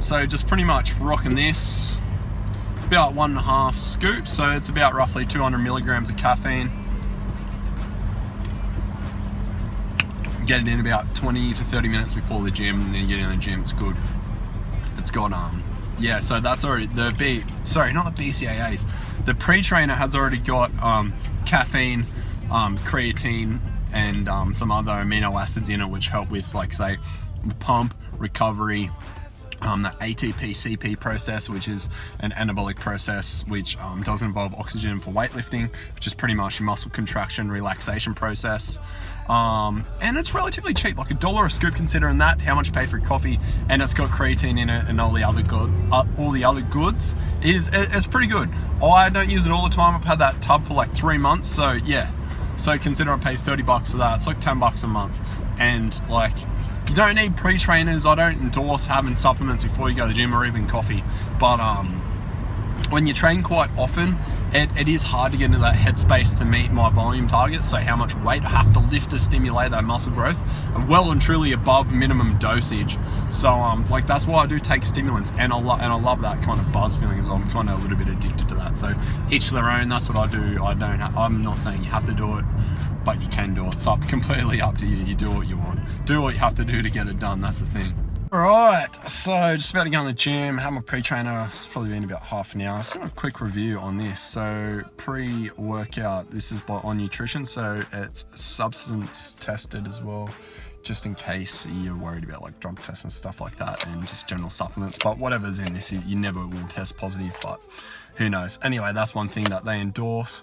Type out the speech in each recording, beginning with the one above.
so just pretty much rocking this. About 1.5 scoops, so it's about roughly 200 milligrams of caffeine. Get it in about 20 to 30 minutes before the gym, and then you get in the gym, it's good. It's got, yeah, so that's already, not the BCAAs. The pre-trainer has already got caffeine, creatine, and some other amino acids in it, which help with, like, say, the pump, recovery, the ATP-CP process, which is an anabolic process which does involve oxygen for weightlifting, which is pretty much a muscle contraction relaxation process. And it's relatively cheap, like $1 a scoop considering that, how much you pay for coffee, and it's got creatine in it and all the other goods. It's pretty good. I don't use it all the time. I've had that tub for like 3 months, so yeah. So consider I pay $30 for that. It's like $10 a month, and like, you don't need pre-trainers. I don't endorse having supplements before you go to the gym or even coffee. But when you train quite often, it is hard to get into that headspace to meet my volume targets. So how much weight I have to lift to stimulate that muscle growth, and well and truly above minimum dosage. So like, that's why I do take stimulants, and I love that kind of buzz feeling. So I'm kind of a little bit addicted to that. So each to their own. That's what I do. I'm not saying you have to do it, but you can do it. It's completely up to you. You do what you want. Do what you have to do to get it done. That's the thing. Alright, so just about to go in the gym, have my pre-trainer. It's probably been about half an hour. So a quick review on this. So pre-workout, this is by On Nutrition, so it's substance tested as well, just in case you're worried about like drug tests and stuff like that, and just general supplements. But whatever's in this, you never will test positive, but who knows. Anyway, that's one thing that they endorse.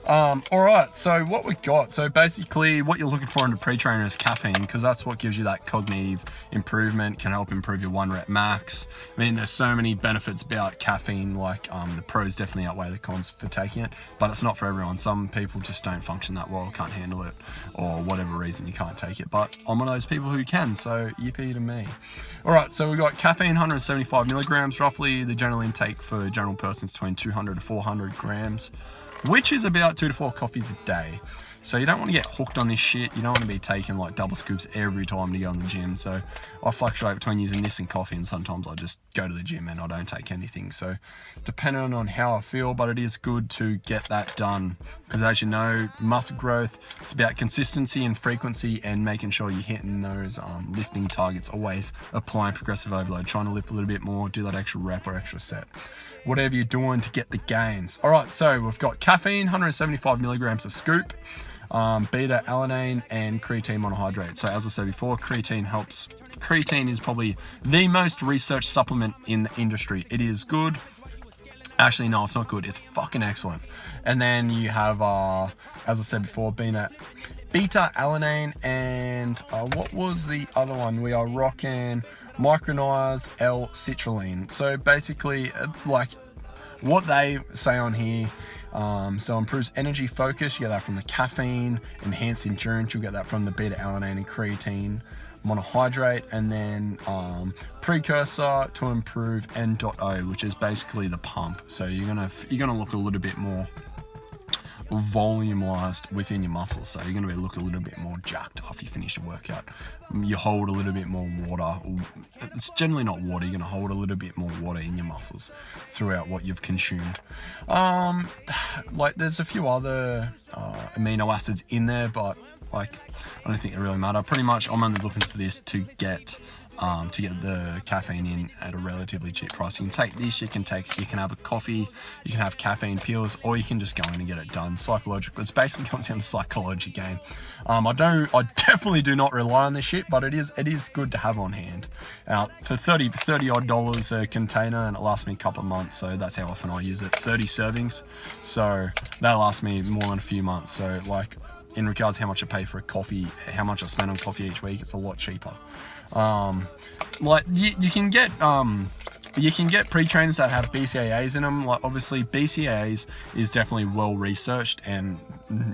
Alright, so what we got, so basically what you're looking for in a pre-trainer is caffeine, because that's what gives you that cognitive improvement, can help improve your 1 rep max. I mean, there's so many benefits about caffeine, like the pros definitely outweigh the cons for taking it, but it's not for everyone. Some people just don't function that well, can't handle it, or whatever reason you can't take it, but I'm one of those people who can, so yippee to me. Alright, so we've got caffeine, 175 milligrams roughly. The general intake for a general person is between 200 to 400 grams. Which is about 2 to 4 coffees a day. So you don't want to get hooked on this shit. You don't want to be taking like double scoops every time to go in the gym. So I fluctuate between using this and coffee, and sometimes I just go to the gym and I don't take anything. So depending on how I feel, but it is good to get that done, because as you know, muscle growth, it's about consistency and frequency, and making sure you're hitting those lifting targets, always applying progressive overload, trying to lift a little bit more, do that extra rep or extra set, whatever you're doing to get the gains. All right, so we've got caffeine, 175 milligrams a scoop, beta alanine, and creatine monohydrate. So as I said before, creatine helps. Creatine is probably the most researched supplement in the industry. It is good. Actually, no, it's not good. It's fucking excellent. And then you have, as I said before, beta alanine, and what was the other one? We are rocking Micronized L-citrulline. So basically, like what they say on here, so improves energy focus, you get that from the caffeine. Enhanced endurance, you'll get that from the beta alanine and creatine monohydrate. And then precursor to improve N.O, which is basically the pump. So you're gonna look a little bit more volumized within your muscles, so you're going to be looking a little bit more jacked after you finish your workout. You hold a little bit more water. It's generally not water. You're going to hold a little bit more water in your muscles throughout what you've consumed. Like there's a few other amino acids in there, but like I don't think it really matter. Pretty much I'm only looking for this to get the caffeine in at a relatively cheap price. You can take this, you can have a coffee, you can have caffeine pills, or you can just go in and get it done. Psychological. It's basically comes down to psychology game. I definitely do not rely on this shit, but it is good to have on hand. For $30 odd a container, and it lasts me a couple of months, so that's how often I use it. 30 servings, so that lasts me more than a few months. So like, in regards to how much I pay for a coffee, how much I spend on coffee each week, it's a lot cheaper. Like you can get pre-trainers that have BCAAs in them. Like obviously BCAAs is definitely well researched, and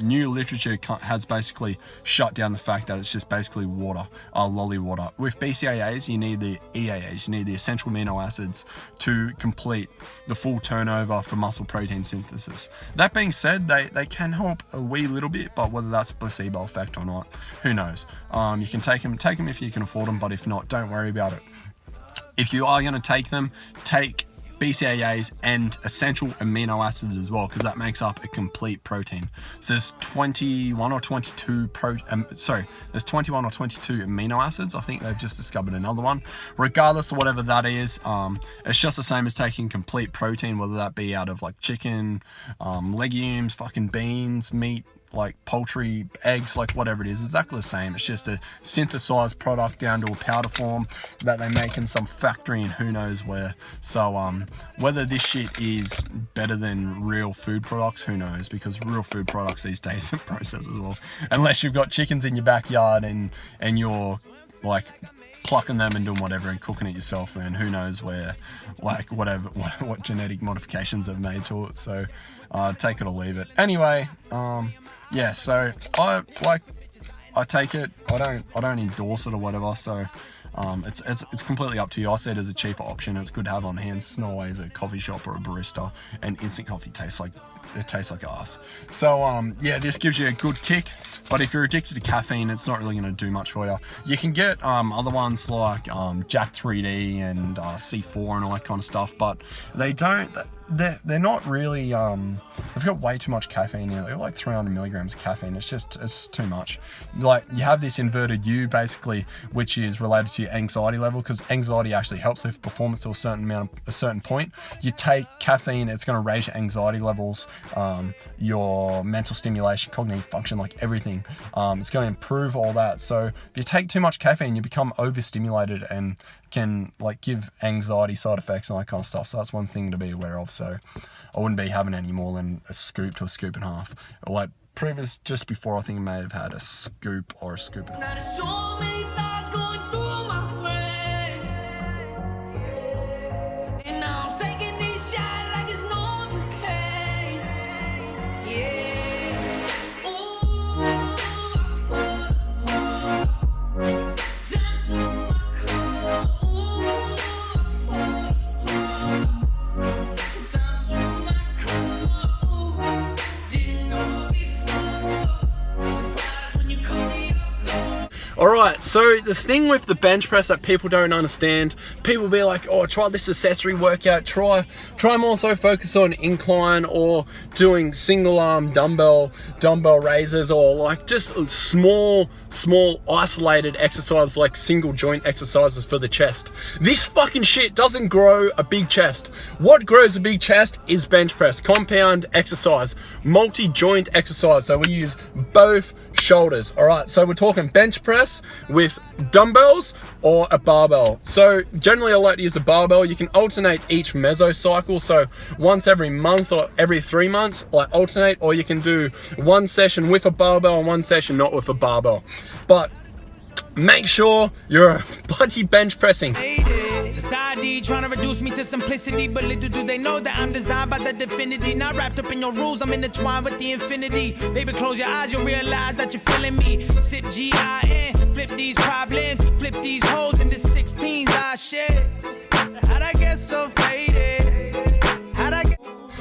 new literature has basically shut down the fact that it's just basically water, lolly water. With BCAAs, you need the EAAs, you need the essential amino acids to complete the full turnover for muscle protein synthesis. That being said, they can help a wee little bit, but whether that's a placebo effect or not, who knows. You can take them if you can afford them, but if not, don't worry about it. if you are going to take them, take BCAAs and essential amino acids as well, because that makes up a complete protein. So there's 21 or 22 there's 21 or 22 amino acids. I think they've just discovered another one. Regardless of whatever that is, it's just the same as taking complete protein, whether that be out of like chicken, legumes, fucking beans, meat, like poultry, eggs, like whatever it is, exactly the same. It's just a synthesized product down to a powder form that they make in some factory and who knows where. So whether this shit is better than real food products, who knows, because real food products these days are processed as well, unless you've got chickens in your backyard and you're like plucking them and doing whatever and cooking it yourself, then who knows where, like whatever, what genetic modifications they've made to it. So take it or leave it. Anyway, yeah, so I take it. I don't endorse it or whatever. So it's completely up to you. I see it as a cheaper option. It's good to have on hand. It's not always a coffee shop or a barista, and instant coffee tastes like ass. So yeah, this gives you a good kick. But if you're addicted to caffeine, it's not really going to do much for you. You can get other ones like Jack 3D and C4 and all that kind of stuff, but they don't. They're not really. They've got way too much caffeine in it. They're like 300 milligrams of caffeine. It's too much. Like you have this inverted U basically, which is related to your anxiety level, because anxiety actually helps with performance to a certain point. You take caffeine, it's going to raise your anxiety levels, your mental stimulation, cognitive function, like everything. It's going to improve all that. So if you take too much caffeine, you become overstimulated and can like give anxiety side effects and that kind of stuff. So that's one thing to be aware of. So I wouldn't be having any more than a scoop to a scoop and a half. Like just before, I think I may have had a scoop or a scoop and a half. There's so many thoughts going through my brain, and now I'm taking these shots like it's Novocaine. Yeah. Ooh, I fall down to my core. Ooh, I fall down to my core. Ooh, didn't know before. Surprised when you call me up. Alright, so the thing with the bench press that people don't understand, people be like, oh, try this accessory workout, try more so focus on incline or doing single arm dumbbell raises, or like just small isolated exercises like single joint exercises for the chest. This fucking shit doesn't grow a big chest. What grows a big chest is bench press, compound exercise, multi-joint exercise. So we use both shoulders. Alright, so we're talking bench press with dumbbells or a barbell. So generally I like to use a barbell. You can alternate each mesocycle, so once every month or every 3 months, like alternate, or you can do one session with a barbell and one session not with a barbell. But make sure you're bloody bench pressing. Society trying to reduce me to simplicity, but little do they know that I'm designed by the divinity. Not wrapped up in your rules, I'm intertwined with the infinity. Baby, close your eyes, you'll realize that you're feeling me. Sip G-I-N, flip these problems, flip these holes into 16s I share. How'd I get so faded? How'd I get...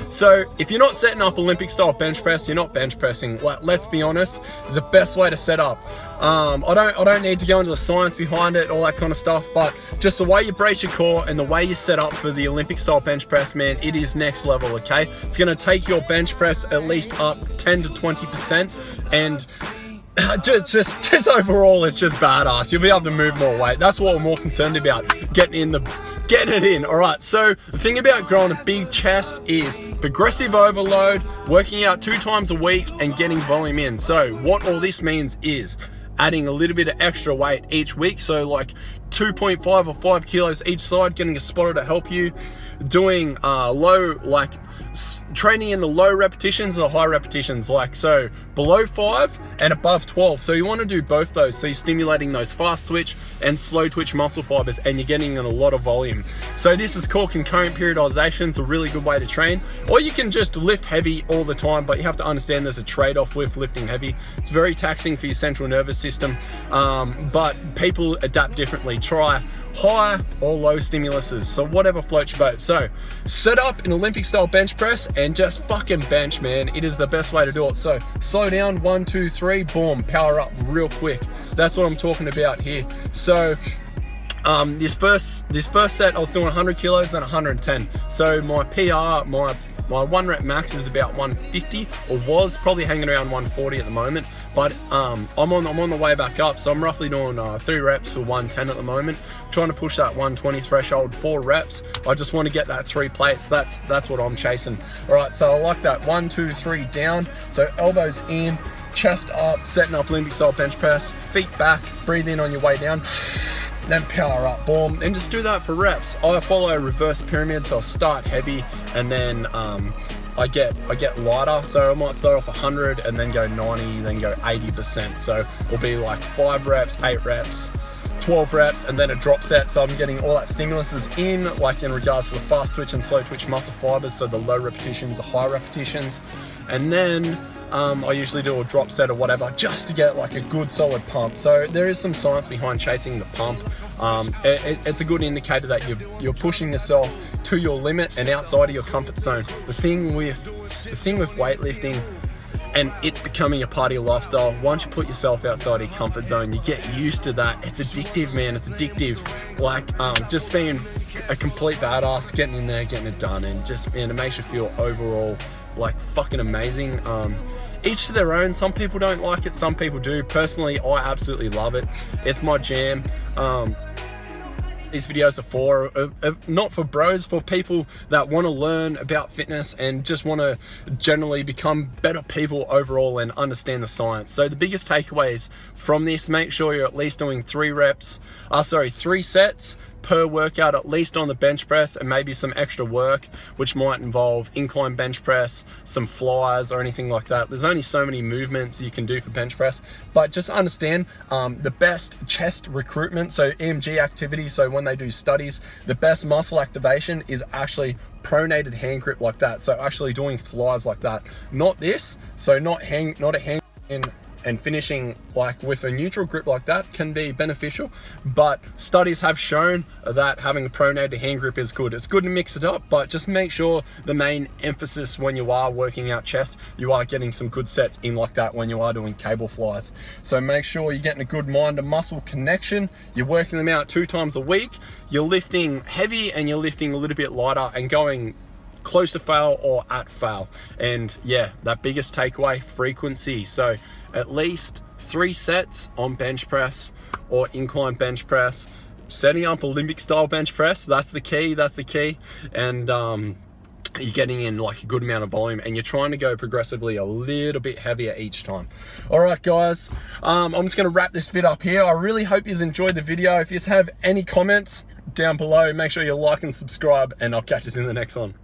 So if you're not setting up Olympic style bench press, you're not bench pressing. Like, let's be honest, it's the best way to set up. I don't need to go into the science behind it, all that kind of stuff, but just the way you brace your core and the way you set up for the Olympic style bench press, man, it is next level, okay? It's gonna take your bench press at least up 10 to 20%, and just overall, it's just badass. You'll be able to move more weight. That's what we're more concerned about, getting it in. All right, so the thing about growing a big chest is progressive overload, working out 2 times a week and getting volume in. So what all this means is adding a little bit of extra weight each week, so like 2.5 or 5 kilos each side, getting a spotter to help you, doing training in the low repetitions and the high repetitions, like so below 5 and above 12. So you want to do both those, so you're stimulating those fast twitch and slow twitch muscle fibers, and you're getting in a lot of volume. So this is called concurrent periodization. It's a really good way to train. Or you can just lift heavy all the time, but you have to understand there's a trade-off with lifting heavy. It's very taxing for your central nervous system, but people adapt differently. Try high or low stimuluses, so whatever floats your boat. So set up an Olympic style bench press and just fucking bench, man. It is the best way to do it. So slow down, 1, 2, 3, boom, power up real quick. That's what I'm talking about here. So This first set I was doing 100 kilos and 110. So my PR, my 1 rep max is about 150, or was probably hanging around 140 at the moment. But I'm on the way back up, so I'm roughly doing 3 reps for 110 at the moment. Trying to push that 120 threshold, 4 reps. I just want to get that 3 plates. That's what I'm chasing. All right, so I like that 1, 2, 3 down. So elbows in, chest up, setting up Olympic style bench press, feet back, breathe in on your way down, then power up, boom, and just do that for reps. I follow reverse pyramid, so I'll start heavy and then I get lighter, so I might start off 100 and then go 90, then go 80%. So it'll be like 5 reps, 8 reps, 12 reps, and then a drop set. So I'm getting all that stimulus in, like in regards to the fast twitch and slow twitch muscle fibers, so the low repetitions, the high repetitions. And then I usually do a drop set or whatever, just to get like a good solid pump. So there is some science behind chasing the pump. It's a good indicator that you're pushing yourself to your limit and outside of your comfort zone. The thing with weightlifting and it becoming a part of your lifestyle, once you put yourself outside of your comfort zone, you get used to that. It's addictive, man. It's addictive. Like just being a complete badass, getting in there, getting it done, and just, man, it makes you feel overall like fucking amazing. Each to their own. Some people don't like it, some people do. Personally, I absolutely love it. It's my jam. These videos are for, not for bros, for people that want to learn about fitness and just want to generally become better people overall and understand the science. So the biggest takeaways from this, make sure you're at least doing 3 sets per workout, at least on the bench press, and maybe some extra work, which might involve incline bench press, some flies or anything like that. There's only so many movements you can do for bench press, but just understand the best chest recruitment, so EMG activity, so when they do studies, the best muscle activation is actually pronated hand grip like that. So actually doing flies like that, not this. So not a hang in and finishing like with a neutral grip like that can be beneficial, but studies have shown that having a pronated hand grip is good. It's good to mix it up, but just make sure the main emphasis when you are working out chest, you are getting some good sets in like that when you are doing cable flies. So make sure you're getting a good mind to muscle connection. You're working them out 2 times a week. You're lifting heavy and you're lifting a little bit lighter and going close to fail or at fail. And yeah, that biggest takeaway, frequency. So at least 3 sets on bench press or incline bench press, setting up Olympic style bench press. That's the key. And you're getting in like a good amount of volume and you're trying to go progressively a little bit heavier each time. All right, guys, I'm just going to wrap this vid up here. I really hope you enjoyed the video. If you have any comments down below, make sure you like and subscribe, and I'll catch us in the next one.